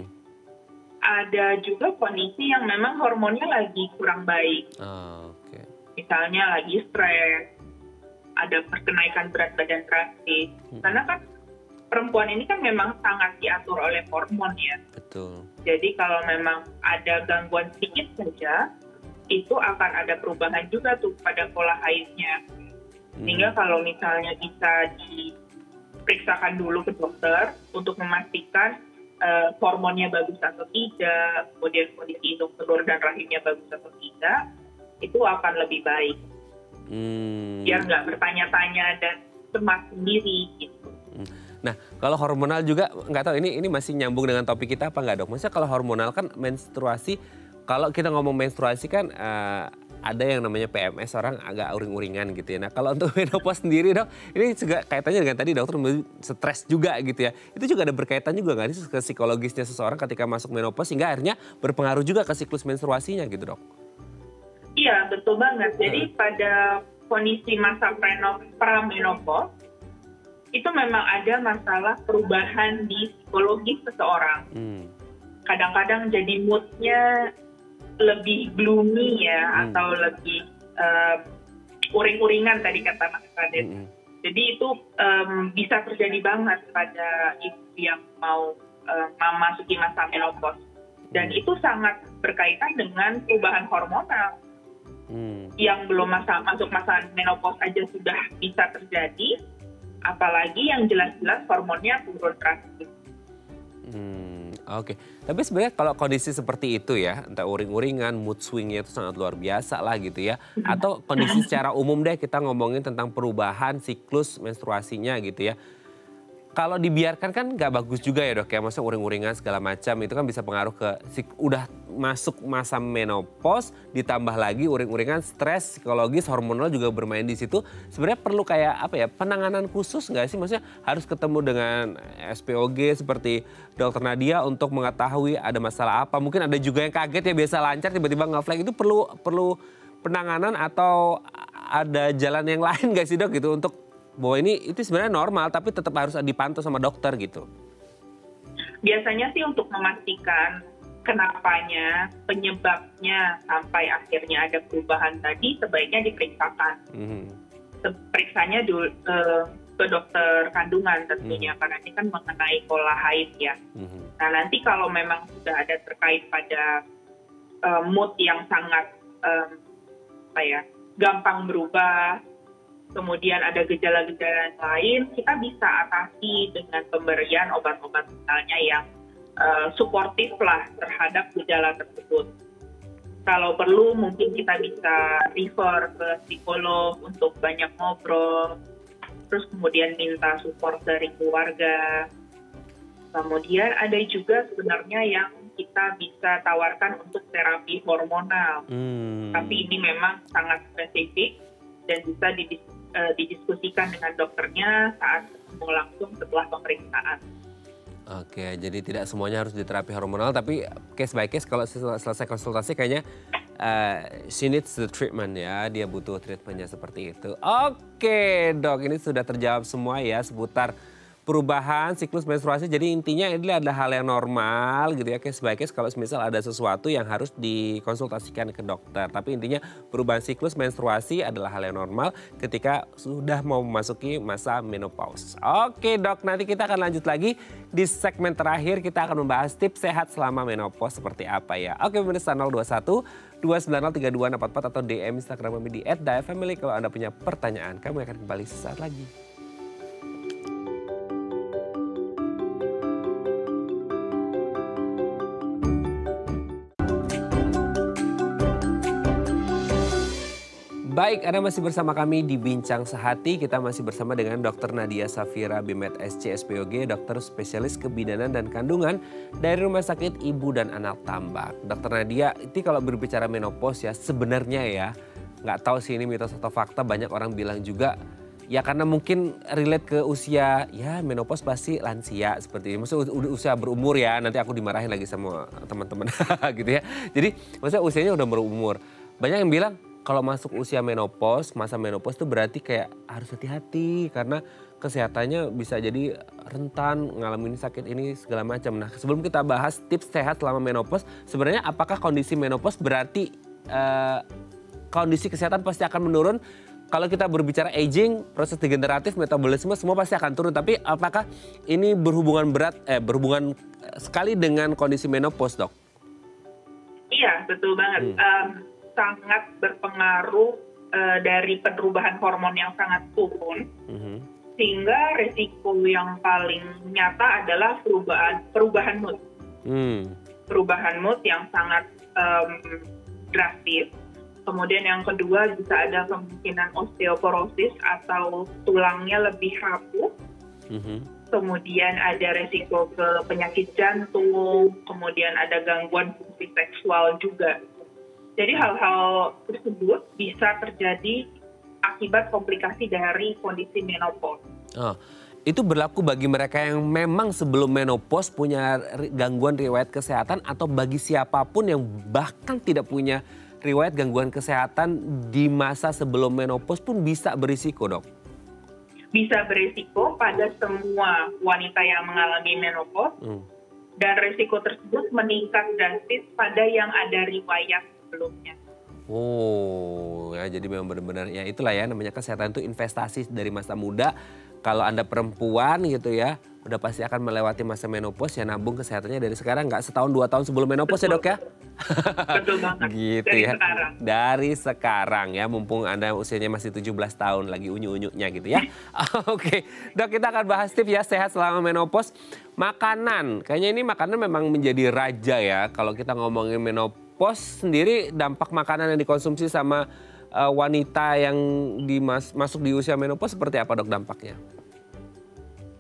ada juga kondisi yang memang hormonnya lagi kurang baik. Misalnya lagi stres, ada kenaikan berat badan drastis. Karena kan perempuan ini kan memang sangat diatur oleh hormon ya. Betul. Jadi kalau memang ada gangguan sedikit saja, itu akan ada perubahan juga tuh pada pola haidnya. Sehingga kalau misalnya bisa diperiksakan dulu ke dokter untuk memastikan hormonnya bagus atau tidak, kemudian kondisi indung telur dan rahimnya bagus atau tidak, itu akan lebih baik. Biar nggak bertanya-tanya dan cemas sendiri gitu. Nah, kalau hormonal juga nggak tahu ini masih nyambung dengan topik kita apa nggak, Dok? Maksudnya kalau hormonal kan menstruasi, kalau kita ngomong menstruasi kan ada yang namanya PMS, orang agak uring-uringan gitu ya. Nah, kalau untuk menopause sendiri, Dok, ini juga kaitannya dengan tadi dokter stres juga gitu ya. Itu juga ada berkaitan juga nggak sih ke psikologisnya seseorang ketika masuk menopause sehingga akhirnya berpengaruh juga ke siklus menstruasinya gitu, Dok? Iya, betul banget. Jadi pada kondisi masa pramenopause itu memang ada masalah perubahan di psikologis seseorang. Kadang-kadang jadi moodnya lebih gloomy ya, atau lebih uring-uringan tadi kata Mas Raden. Jadi itu bisa terjadi banget pada ibu yang mau memasuki masa menopause. Dan itu sangat berkaitan dengan perubahan hormonal. Yang belum masuk masa menopause aja sudah bisa terjadi, apalagi yang jelas-jelas hormonnya turun drastis. Oke. Tapi sebenarnya kalau kondisi seperti itu ya, entah uring-uringan, mood swingnya itu sangat luar biasa lah gitu ya. Atau kondisi secara umum deh kita ngomongin tentang perubahan siklus menstruasinya gitu ya. Kalau dibiarkan kan nggak bagus juga ya, Dok ya. Maksudnya uring-uringan segala macam itu kan bisa pengaruh ke udah masuk masa menopause, ditambah lagi uring-uringan, stres, psikologis, hormonal juga bermain di situ. Sebenarnya perlu kayak apa ya, penanganan khusus nggak sih? Maksudnya harus ketemu dengan SPOG seperti Dokter Nadia untuk mengetahui ada masalah apa. Mungkin ada juga yang kaget ya, biasa lancar tiba-tiba nge-flag, itu perlu penanganan atau ada jalan yang lain nggak sih, Dok, gitu untuk bahwa itu sebenarnya normal tapi tetap harus dipantau sama dokter gitu? Biasanya sih untuk memastikan kenapanya, penyebabnya sampai akhirnya ada perubahan tadi sebaiknya diperiksakan. Periksanya dulu ke dokter kandungan tentunya, karena ini kan mengenai pola haid ya. Nah nanti kalau memang sudah ada terkait pada mood yang sangat gampang berubah, kemudian ada gejala-gejala lain, kita bisa atasi dengan pemberian obat-obat misalnya yang suportif lah terhadap gejala tersebut. Kalau perlu mungkin kita bisa refer ke psikolog untuk banyak ngobrol, terus kemudian minta support dari keluarga. Kemudian ada juga sebenarnya yang kita bisa tawarkan untuk terapi hormonal. Tapi ini memang sangat spesifik dan bisa didiskusikan dengan dokternya saat ketemu langsung setelah pemeriksaan. Oke, jadi tidak semuanya harus diterapi hormonal, tapi case by case kalau selesai konsultasi kayaknya she needs the treatment ya, dia butuh treatmentnya seperti itu. Oke, Dok, ini sudah terjawab semua ya seputar perubahan siklus menstruasi. Jadi intinya ini adalah hal yang normal gitu ya, case by case kalau misal ada sesuatu yang harus dikonsultasikan ke dokter. Tapi intinya perubahan siklus menstruasi adalah hal yang normal ketika sudah mau memasuki masa menopause. Oke, Dok, nanti kita akan lanjut lagi di segmen terakhir, kita akan membahas tips sehat selama menopause seperti apa ya. Oke, pemirsa, 021 290 3244 atau DM Instagram kami di @dayafamily kalau Anda punya pertanyaan. Kami akan kembali sesaat lagi. Baik, Anda masih bersama kami di Bincang Sehati. Kita masih bersama dengan Dr. Nadia Safira, BMed SC SPOG, dokter spesialis kebidanan dan kandungan dari Rumah Sakit Ibu dan Anak Tambak. Dr. Nadia, itu kalau berbicara menopause ya, sebenarnya ya, nggak tahu sih ini mitos atau fakta, banyak orang bilang juga, ya karena mungkin relate ke usia, ya menopause pasti lansia seperti ini. Maksudnya usia berumur ya, nanti aku dimarahin lagi sama teman-teman gitu ya. Jadi maksudnya usianya udah berumur. Banyak yang bilang, kalau masuk usia menopause, masa menopause itu berarti kayak harus hati-hati karena kesehatannya bisa jadi rentan ngalamin sakit ini segala macam. Nah, sebelum kita bahas tips sehat selama menopause, sebenarnya apakah kondisi menopause berarti kondisi kesehatan pasti akan menurun? Kalau kita berbicara aging, proses degeneratif, metabolisme semua pasti akan turun. Tapi apakah ini berhubungan sekali dengan kondisi menopause, Dok? Iya, betul banget. Sangat berpengaruh dari perubahan hormon yang sangat turun, sehingga resiko yang paling nyata adalah perubahan mood. Perubahan mood yang sangat drastis. Kemudian yang kedua bisa ada kemungkinan osteoporosis atau tulangnya lebih rapuh. Kemudian ada resiko ke penyakit jantung, kemudian ada gangguan fungsi seksual juga. Jadi hal-hal tersebut bisa terjadi akibat komplikasi dari kondisi menopause. Oh, itu berlaku bagi mereka yang memang sebelum menopause punya gangguan riwayat kesehatan atau bagi siapapun yang bahkan tidak punya riwayat gangguan kesehatan di masa sebelum menopause pun bisa berisiko, Dok? Bisa berisiko pada semua wanita yang mengalami menopause dan risiko tersebut meningkat drastis pada yang ada riwayat sebelumnya. Oh, ya jadi memang benar-benar ya itulah ya namanya kesehatan itu investasi dari masa muda. Kalau Anda perempuan gitu ya, udah pasti akan melewati masa menopause ya nabung kesehatannya dari sekarang, nggak setahun 2 tahun sebelum menopause. Betul. Ya, Dok ya? Betul banget. Gitu dari ya. Sekarang. Dari sekarang ya, mumpung Anda usianya masih 17 tahun lagi unyu-unyunya gitu ya. Oke, Dok, kita akan bahas tips ya sehat selama menopause. Makanan, kayaknya ini makanan memang menjadi raja ya kalau kita ngomongin menopause sendiri. Dampak makanan yang dikonsumsi sama wanita yang masuk di usia menopause seperti apa, Dok, dampaknya?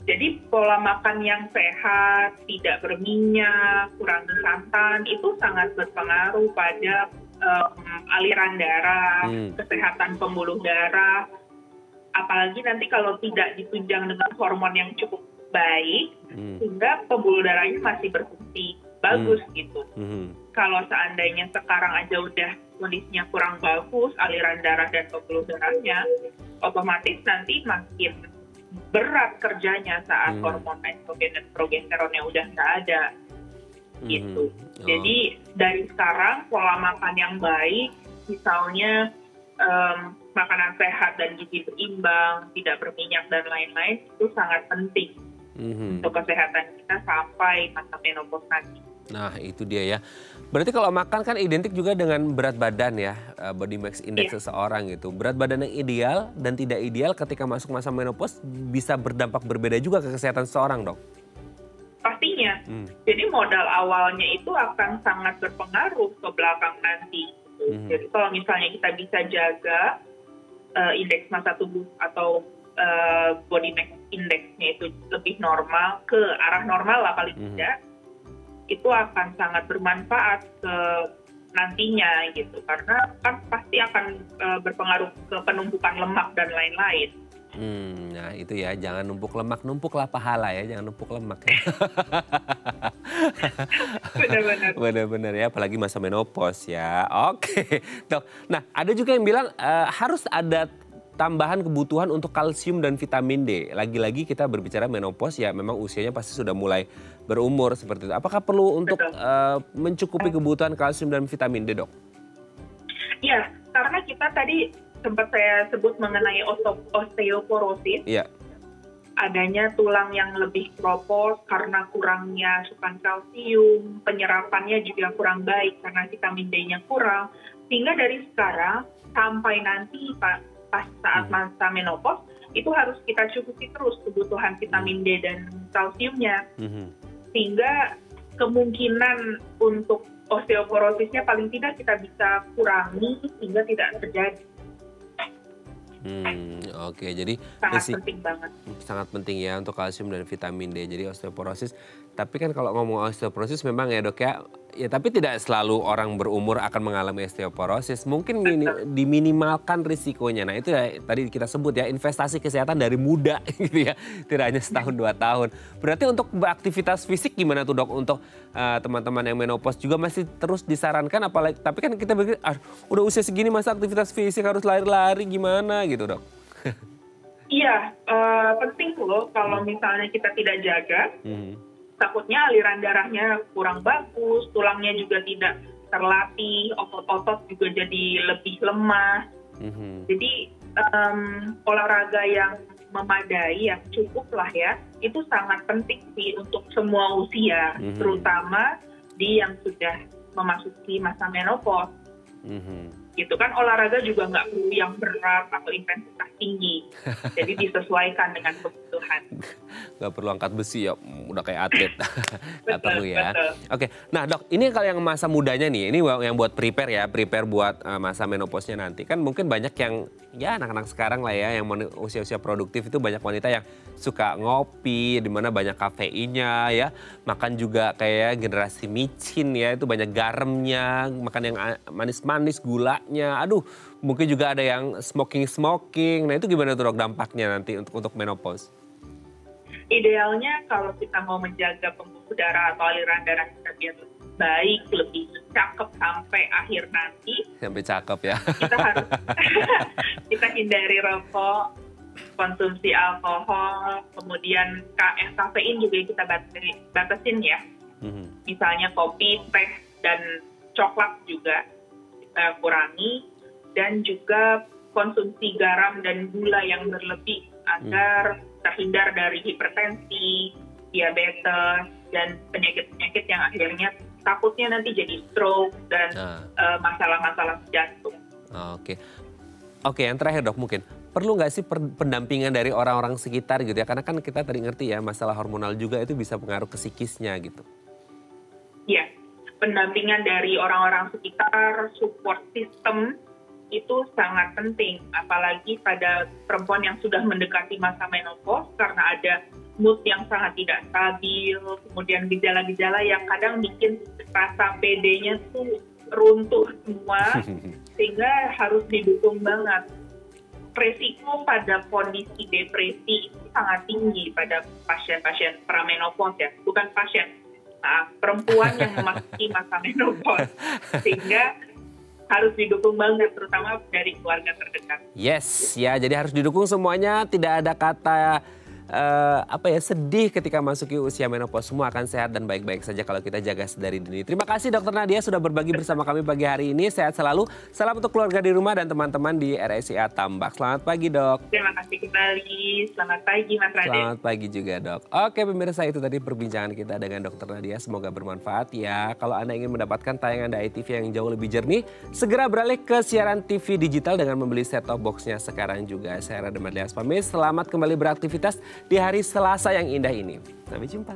Jadi pola makan yang sehat, tidak berminyak, kurangi santan itu sangat berpengaruh pada aliran darah, kesehatan pembuluh darah. Apalagi nanti kalau tidak ditunjang dengan hormon yang cukup baik, sehingga pembuluh darahnya masih berfungsi bagus gitu. Kalau seandainya sekarang aja udah kondisinya kurang bagus, aliran darah dan pembuluh darahnya, otomatis nanti makin berat kerjanya saat hormon estrogen dan progesteronnya udah nggak ada gitu. Jadi dari sekarang pola makan yang baik, misalnya makanan sehat dan gizi berimbang, tidak berminyak dan lain-lain itu sangat penting untuk kesehatan kita sampai masa menopause nanti. Nah itu dia ya. Berarti kalau makan kan identik juga dengan berat badan ya, body mass index seseorang gitu. Berat badan yang ideal dan tidak ideal ketika masuk masa menopause bisa berdampak berbeda juga ke kesehatan seseorang, Dok? Pastinya. Jadi modal awalnya itu akan sangat berpengaruh ke belakang nanti. Jadi kalau misalnya kita bisa jaga indeks massa tubuh atau body mass index-nya itu lebih normal, ke arah normal lah paling tidak, itu akan sangat bermanfaat ke nantinya gitu, karena kan pasti akan berpengaruh ke penumpukan lemak dan lain-lain. Nah itu ya, jangan numpuk lemak, numpuklah pahala ya, jangan numpuk lemak ya. Benar-benar. Benar-benar ya, apalagi masa menopause ya. Oke, Dok. Nah ada juga yang bilang harus ada tambahan kebutuhan untuk kalsium dan vitamin D. Lagi-lagi kita berbicara menopause ya, memang usianya pasti sudah mulai berumur seperti itu. Apakah perlu untuk mencukupi kebutuhan kalsium dan vitamin D, Dok? Iya, karena kita tadi sempat saya sebut mengenai osteoporosis. Iya. Adanya tulang yang lebih keropos karena kurangnya asupan kalsium, penyerapannya juga kurang baik karena vitamin D-nya kurang. Sehingga dari sekarang sampai nanti pas saat masa menopause itu harus kita cukupi terus kebutuhan vitamin D dan kalsiumnya. Sehingga kemungkinan untuk osteoporosisnya paling tidak kita bisa kurangi sehingga tidak terjadi. Oke, jadi sangat penting banget. Sangat penting ya untuk kalsium dan vitamin D. Jadi osteoporosis. Tapi kan kalau ngomong osteoporosis memang ya, Dok ya tapi tidak selalu orang berumur akan mengalami osteoporosis. Mungkin diminimalkan risikonya. Nah itu ya tadi kita sebut ya, investasi kesehatan dari muda gitu ya. Tidak hanya setahun 2 tahun. Berarti untuk beraktivitas fisik gimana tuh, Dok? Untuk teman-teman yang menopause juga masih terus disarankan, apalagi tapi kan kita pikir udah usia segini masa aktivitas fisik harus lari-lari gimana gitu, Dok? Iya, penting loh kalau misalnya kita tidak jaga, takutnya aliran darahnya kurang bagus, tulangnya juga tidak terlatih, otot-otot juga jadi lebih lemah. Jadi olahraga yang memadai, yang cukup lah ya, itu sangat penting sih untuk semua usia, terutama di yang sudah memasuki masa menopause. Gitu kan, olahraga juga nggak perlu yang berat atau intensitas tinggi. Jadi disesuaikan dengan kebutuhan. Nggak perlu angkat besi ya, udah kayak atlet. Nggak perlu ya. Betul. Oke, nah dok, ini kalau yang masa mudanya nih, ini yang buat prepare buat masa menopause-nya nanti. Kan mungkin banyak yang, ya anak-anak sekarang lah ya, yang usia-usia produktif itu banyak wanita yang suka ngopi, dimana banyak kafeinnya ya. Makan juga kayak generasi micin ya, itu banyak garamnya, makan yang manis-manis, gulanya. Aduh, mungkin juga ada yang smoking. Nah itu gimana tuh dok dampaknya nanti untuk menopause? Idealnya kalau kita mau menjaga pembuluh darah atau aliran darah kita biar lebih baik, lebih cakep sampai akhir nanti. Sampai cakep ya. Kita harus kita hindari rokok, konsumsi alkohol, kemudian kafein juga kita batasin ya. Misalnya kopi, teh, dan coklat juga kita kurangi, dan juga konsumsi garam dan gula yang berlebih agar terhindar dari hipertensi, diabetes, dan penyakit-penyakit yang akhirnya takutnya nanti jadi stroke dan masalah-masalah jantung. Oke, yang terakhir dok mungkin. Perlu nggak sih pendampingan dari orang-orang sekitar gitu ya? Karena kan kita tadi ngerti ya masalah hormonal juga itu bisa pengaruh ke psikisnya gitu. Ya, pendampingan dari orang-orang sekitar, support system, itu sangat penting, apalagi pada perempuan yang sudah mendekati masa menopause karena ada mood yang sangat tidak stabil, kemudian gejala-gejala yang kadang bikin rasa PD-nya tuh runtuh semua, sehingga harus didukung banget. Resiko pada kondisi depresi itu sangat tinggi pada pasien-pasien pramenopause ya, bukan pasien, perempuan yang memasuki masa menopause, sehingga harus didukung banget, terutama dari keluarga terdekat. Yes, ya jadi harus didukung semuanya, tidak ada kata sedih ketika masuki usia menopause. Semua akan sehat dan baik-baik saja kalau kita jaga sedari dini. Terima kasih Dr. Nadia sudah berbagi bersama kami pagi hari ini. Sehat selalu. Salam untuk keluarga di rumah dan teman-teman di RSCA Tambak. Selamat pagi dok. Terima kasih kembali. Selamat pagi Mas Raden. Selamat pagi juga dok. Oke pemirsa, itu tadi perbincangan kita dengan Dr. Nadia. Semoga bermanfaat ya. Kalau Anda ingin mendapatkan tayangan dari TV yang jauh lebih jernih, segera beralih ke siaran TV digital dengan membeli set-top box-nya sekarang juga. Saya Raden Madlias pamit. Selamat kembali beraktivitas di hari Selasa yang indah ini. Sampai jumpa.